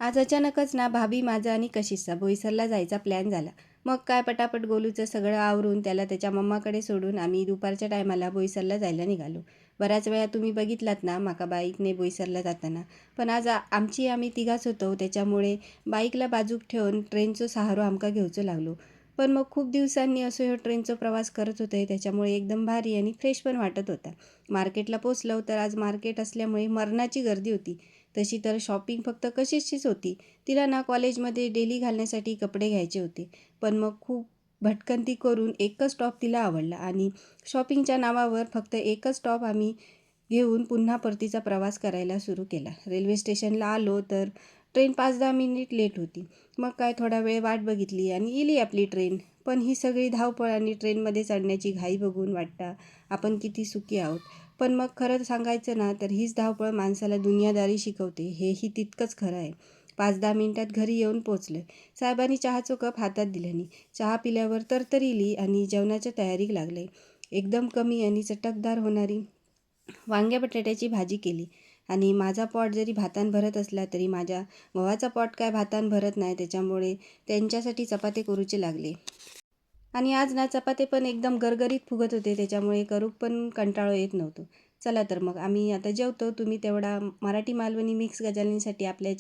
आज अचानकच ना भाभी माझा आणि कशिशचा बोईसरला जायचा प्लॅन झाला. मग काय पटापट गोलूचं सगळं आवरून त्याला त्याच्या मम्माकडे सोडून आम्ही दुपारच्या टायमाला बोईसरला जायला निघालो. बऱ्याच वेळा तुम्ही बघितलात ना माका बाईकने बोईसरला जाताना. पण आज आम्ही तिघाच होतो त्याच्यामुळे बाईकला बाजूक ठेवून ट्रेनचो सहारो आमका घेवचो लागलो. पण मग खूप दिवसांनी असं ह्यो ट्रेनचा प्रवास करत होते त्याच्यामुळे एकदम भारी आणि फ्रेश पण वाटत होता. मार्केटला पोचलो तर आज मार्केट असल्यामुळे मरणाची गर्दी होती. तशी तर शॉपिंग फक्त कशीचीच होती. तिला ना कॉलेजमध्ये डेली घालण्यासाठी कपडे घ्यायचे होते. पण मग खूप भटकंती करून एकच टॉप तिला आवडला आणि शॉपिंगच्या नावावर फक्त एकच टॉप आम्ही घेऊन पुन्हा परतीचा प्रवास करायला सुरू केला. रेल्वे स्टेशनला आलो तर ट्रेन 5-10 मिनिट लेट होती. मग काय थोडा वेळ वाट बघितली आणि इली आपली ट्रेन. पण ही सगळी धावपळ आणि ट्रेनमध्ये चढण्याची घाई बघून वाटतं आपण किती सुखी आहोत. पण मग खरं सांगायचं ना तर हीच धावपळ माणसाला दुनियादारी शिकवते हेही तितकंच खरं आहे. 5-10 मिनिटात घरी येऊन पोचलं. साहेबांनी चहाचं कप हातात दिल्याने चहा पिल्यावर तरतरी आणि जेवणाच्या तयारीक लागले. एकदम कमी आणि चटकदार होणारी वांग्या बटाट्याची भाजी केली आणि माझा पोट जरी भातान भरत असला तरी माझ्या भावाचा पोट काय भातान भरत नाही त्याच्यामुळे त्यांच्यासाठी चपाती करूचे लागले. आणि आज ना चपाते पण एकदम गरगरीत फुगत होते त्याच्यामुळे करूक पण कंटाळो येत नव्हतो. चला तर मग आम्ही आता जेवतो. तुम्ही तेवढा मराठी मालवणी मिक्स गजालींसाठी आपल्या